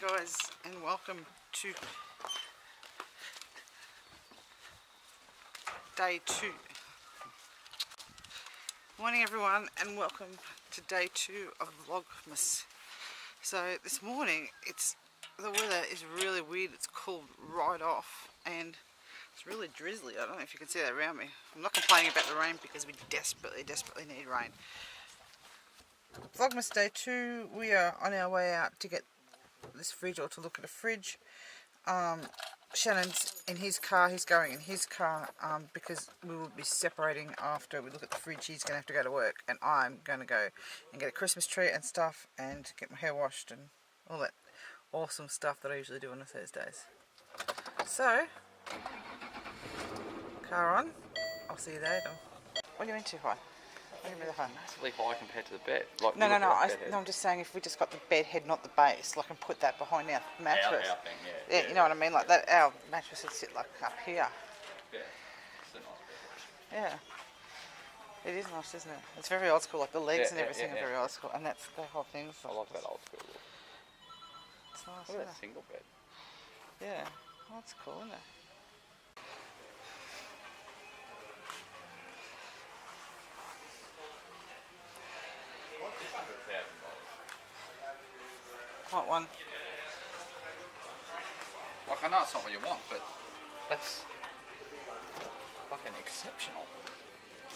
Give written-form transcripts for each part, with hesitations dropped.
guys, and welcome to day 2. Morning everyone, and welcome to day 2 of Vlogmas. So this morning, the weather is really weird. It's cooled right off and it's really drizzly. I don't know if you can see that around me. I'm not complaining about the rain because we desperately need rain. Vlogmas day 2, we are on our way out to get this fridge, or to look at a fridge. Shannon's in his car, he's going in his car because we will be separating after we look at the fridge. He's going to have to go to work, and I'm going to go and get a Christmas tree and stuff and get my hair washed and all that awesome stuff that I usually do on the Thursdays. So, car on, I'll see you later. What are you into, Hi? Massively high compared to the bed. Like, No, I'm just saying if we just got the bed head, not the base, like, and put that behind our mattress. Our thing, yeah, you know what I mean? Like that, our mattress would sit like up here. Yeah, it's a nice bed. Yeah. It is nice, isn't it? It's very old school, like the legs and Yeah, everything are very old school, and that's the whole thing. I like that old school look. It's nice, Look isn't at that it? single bed. Yeah. Oh, that's cool, isn't it? What one? Like, I know it's not what you want, but that's fucking exceptional.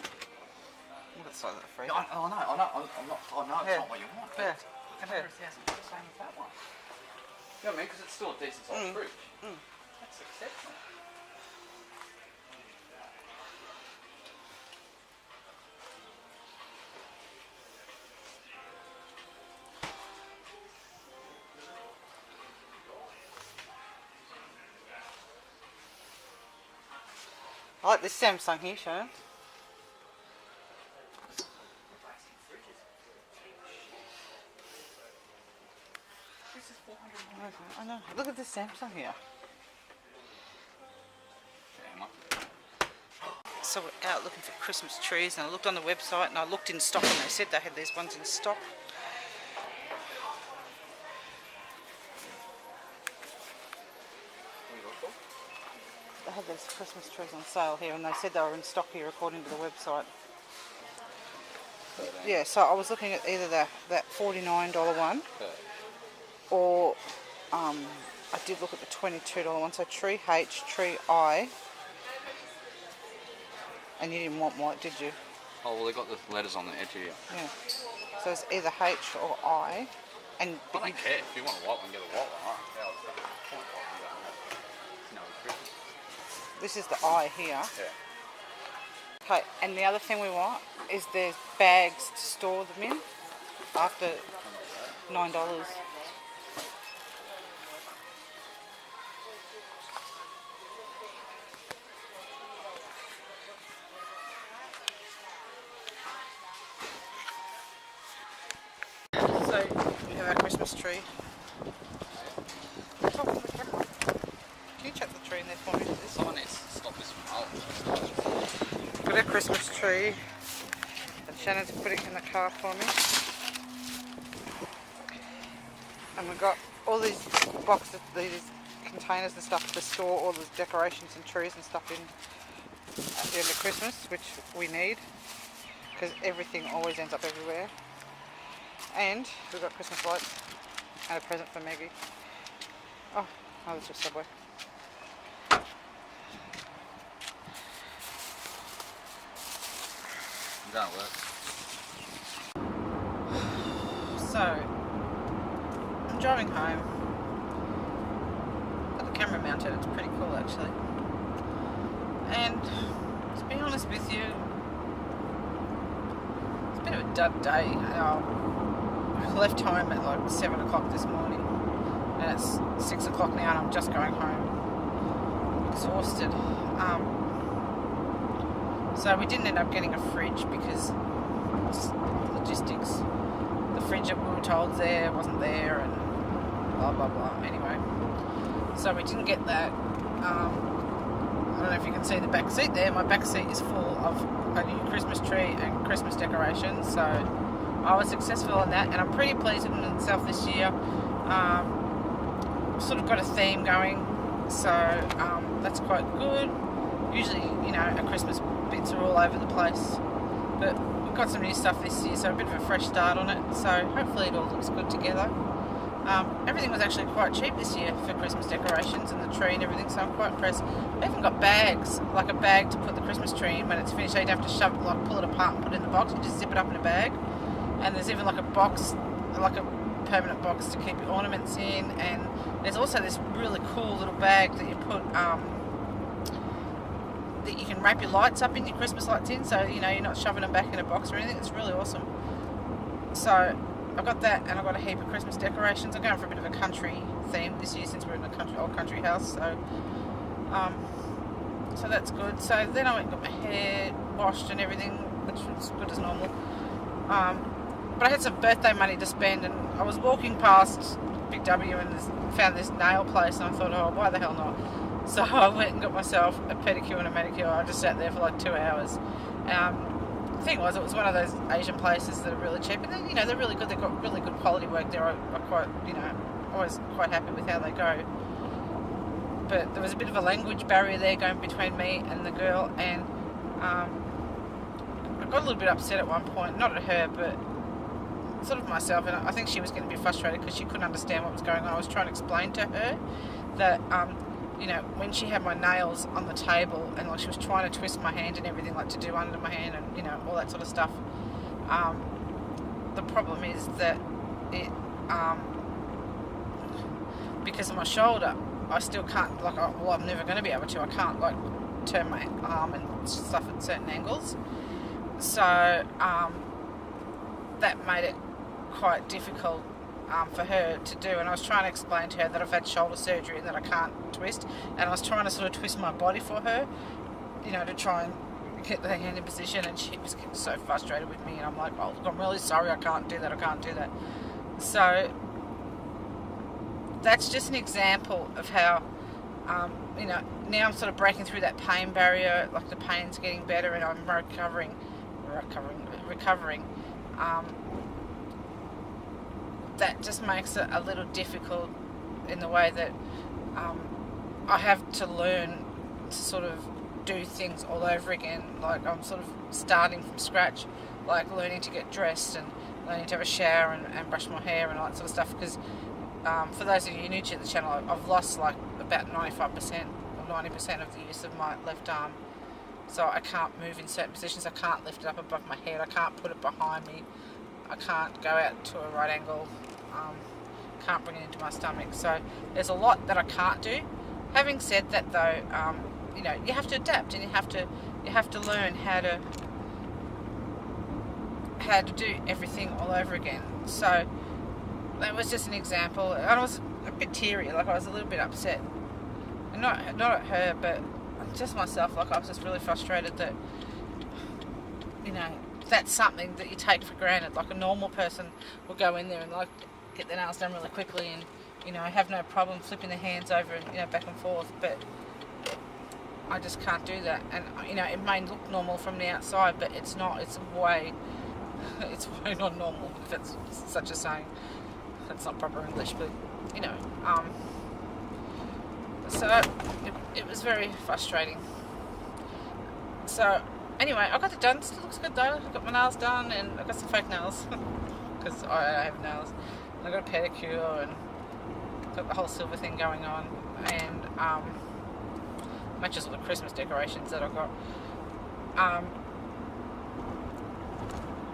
Look at the size of the freezer. I know it's not what you want, but $100,000 same as that one. You know what I mean? Because it's still a decent sized fridge. That's exceptional. I like this Samsung here, Shannon. I know. Look at this Samsung here. So we're out looking for Christmas trees, and I looked on the website and I looked in stock, and they said they had these ones in stock. They had these Christmas trees on sale here, and they said they were in stock here according to the website. Yeah, so I was looking at either that $49 one, or I did look at the $22 one. So tree H, tree I, and you didn't want white, did you? Oh, well, they got the letters on the edge here. Yeah. So it's either H or I, and I don't care. If you want a white one, get a white one. this is the I here. Yeah. Okay, and the other thing we want is there's bags to store them in after $9. So we have our Christmas tree. Talk to the camera. Can you chuck the tree in there for me? Someone needs to stop this from Got our Christmas tree, and Shannon's put it in the car for me. And we've got all these boxes, these containers and stuff to store all the decorations and trees and stuff in at the end of Christmas, which we need, because everything always ends up everywhere. And we've got Christmas lights and a present for Maggie. Oh, that's just Subway. Don't work. So, I'm driving home. Got the camera mounted, it's pretty cool actually. And to be honest with you, it's a bit of a dud day. I left home at like 7 o'clock this morning, and it's 6 o'clock now, and I'm just going home. Exhausted. So we didn't end up getting a fridge because just logistics. The fridge that we were told there wasn't there, and blah blah blah. Anyway, so we didn't get that. I don't know if you can see the back seat there. My back seat is full of a new Christmas tree and Christmas decorations. So I was successful in that, and I'm pretty pleased with myself this year. sort of got a theme going, so that's quite good. Usually, you know, our Christmas bits are all over the place, but we've got some new stuff this year, so a bit of a fresh start on it, so hopefully it all looks good together. Everything was actually quite cheap this year for Christmas decorations and the tree and everything, so I'm quite impressed. I even got bags, like a bag to put the Christmas tree in when it's finished. So you don't have to shove it, like pull it apart and put it in the box, you just zip it up in a bag. And there's even like a box, like a permanent box to keep your ornaments in, and there's also this really cool little bag that you put that you can wrap your lights up in, your Christmas lights in, so you know you're not shoving them back in a box or anything. It's really awesome. So I got that, and I got a heap of Christmas decorations. I'm going for a bit of a country theme this year since we're in a old country house, so so that's good. So then I went and got my hair washed and everything, which was good as normal. But I had some birthday money to spend, and I was walking past Big W and found this nail place, and I thought, oh, why the hell not? So I went and got myself a pedicure and a manicure. I just sat there for like 2 hours. The thing was, it was one of those Asian places that are really cheap, and then, you know, they're really good. They've got really good quality work there. I'm quite, you know, always quite happy with how they go. But there was a bit of a language barrier there going between me and the girl, and I got a little bit upset at one point, not at her, but sort of myself, and I think she was getting a bit frustrated because she couldn't understand what was going on. I was trying to explain to her that, you know, when she had my nails on the table and like she was trying to twist my hand and everything, like to do under my hand and, you know, all that sort of stuff, the problem is that it, because of my shoulder, I still can't, like, well, I'm never going to be able to, I can't, like, turn my arm and stuff at certain angles, so, that made it quite difficult for her to do, and I was trying to explain to her that I've had shoulder surgery and that I can't twist, and I was trying to sort of twist my body for her, you know, to try and get the hand in position, and she was getting so frustrated with me, and I'm like, oh, look, I'm really sorry, I can't do that. So that's just an example of how, you know, now I'm sort of breaking through that pain barrier, like the pain's getting better and I'm recovering. That just makes it a little difficult in the way that I have to learn to sort of do things all over again. Like, I'm sort of starting from scratch, like learning to get dressed and learning to have a shower and brush my hair and all that sort of stuff, because for those of you new to the channel, I've lost like about 95% or 90% of the use of my left arm. So I can't move in certain positions, I can't lift it up above my head, I can't put it behind me, I can't go out to a right angle, can't bring it into my stomach. So there's a lot that I can't do. Having said that though, you know, you have to adapt, and you have to learn how to do everything all over again. So that was just an example. I was a bit teary, like I was a little bit upset, and not at her, but just myself. Like, I was just really frustrated that, you know, that's something that you take for granted. Like, a normal person will go in there and like get their nails done really quickly and, you know, have no problem flipping their hands over and, you know, back and forth, but I just can't do that. And, you know, it may look normal from the outside, but it's not. It's way not normal, if that's such a saying. That's not proper English, but, you know, so it was very frustrating. So anyway, I got it done. Still looks good though. I got my nails done, and I got some fake nails because I have nails. And I got a pedicure and got the whole silver thing going on, and matches all the Christmas decorations that I got.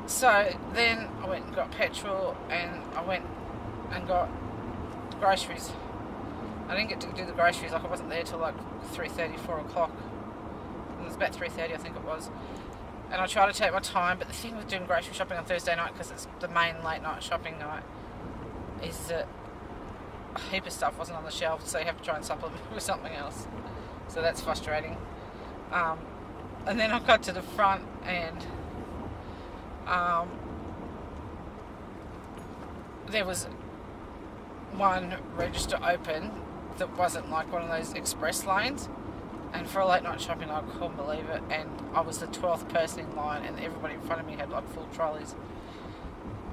So then I went and got petrol, and I went and got groceries. I didn't get to do the groceries, like I wasn't there till like 3:30, 4 o'clock. It was about 3:30, I think it was. And I tried to take my time, but the thing with doing grocery shopping on Thursday night, because it's the main late night shopping night, is that a heap of stuff wasn't on the shelves, so you have to try and supplement with something else. So that's frustrating. And then I got to the front, and there was one register open that wasn't like one of those express lanes, and for a late night shopping I couldn't believe it, and I was the 12th person in line, and everybody in front of me had like full trolleys.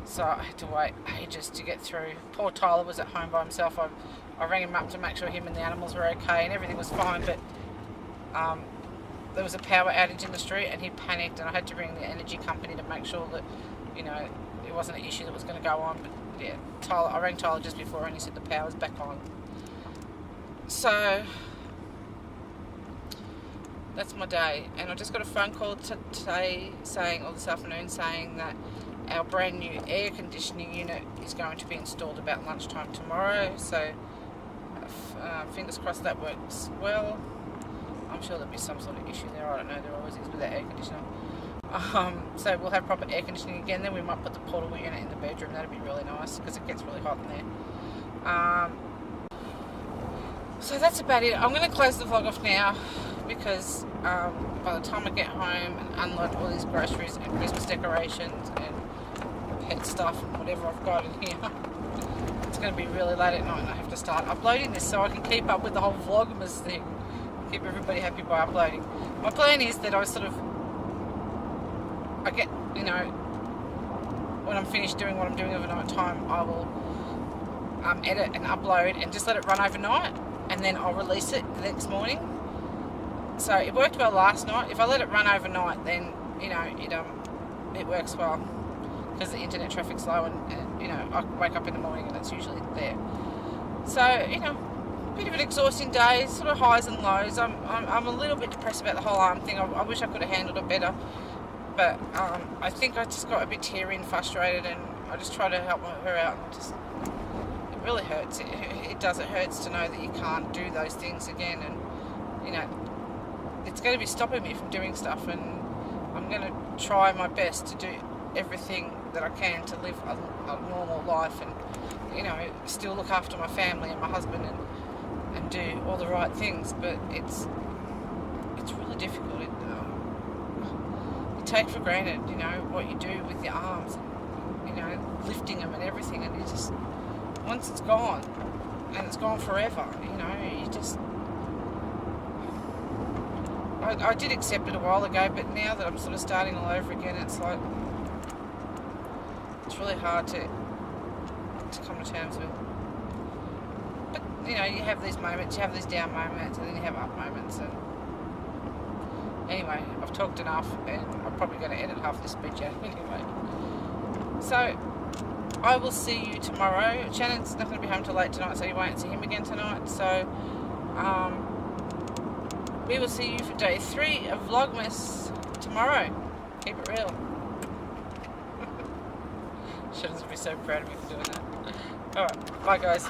So I had to wait ages to get through. Poor Tyler was at home by himself. I rang him up to make sure him and the animals were okay and everything was fine, but there was a power outage in the street and he panicked, and I had to ring the energy company to make sure that, you know, it wasn't an issue that was going to go on. But yeah, I rang Tyler just before and he said the power's back on. So that's my day, and I just got a phone call today saying, or this afternoon saying, that our brand new air conditioning unit is going to be installed about lunchtime tomorrow. So fingers crossed that works well. I'm sure there'll be some sort of issue there. I don't know. There always is with that air conditioner. So we'll have proper air conditioning again. Then we might put the portable unit in the bedroom. That'd be really nice because it gets really hot in there. So that's about it. I'm going to close the vlog off now because by the time I get home and unload all these groceries and Christmas decorations and pet stuff and whatever I've got in here, it's going to be really late at night and I have to start uploading this so I can keep up with the whole Vlogmas thing. Keep everybody happy by uploading. My plan is that I get, you know, when I'm finished doing what I'm doing overnight time, I will edit and upload and just let it run overnight, and then I'll release it the next morning. So it worked well last night. If I let it run overnight, then, you know, it works well because the internet traffic's low, and you know, I wake up in the morning and it's usually there. So, you know, bit of an exhausting day, sort of highs and lows. I'm a little bit depressed about the whole arm thing. I wish I could have handled it better, but I think I just got a bit teary and frustrated, and I just try to help her out, and just, it really hurts. It does. It hurts to know that you can't do those things again, and you know, it's going to be stopping me from doing stuff, and I'm going to try my best to do everything that I can to live a normal life, and you know, still look after my family and my husband, and do all the right things. But it's really difficult. You take for granted, you know, what you do with your arms, and, you know, lifting them and everything, and you just, once it's gone, and it's gone forever, you know, you just, I did accept it a while ago, but now that I'm sort of starting all over again, it's like, it's really hard to come to terms with. But, you know, you have these moments, you have these down moments, and then you have up moments, and anyway, I've talked enough, and I'm probably going to edit half this speech out anyway. So, I will see you tomorrow. Shannon's not going to be home till late tonight, so you won't see him again tonight. So, we will see you for day 3 of Vlogmas tomorrow. Keep it real. Shannon's going to be so proud of me for doing that. Alright, bye guys.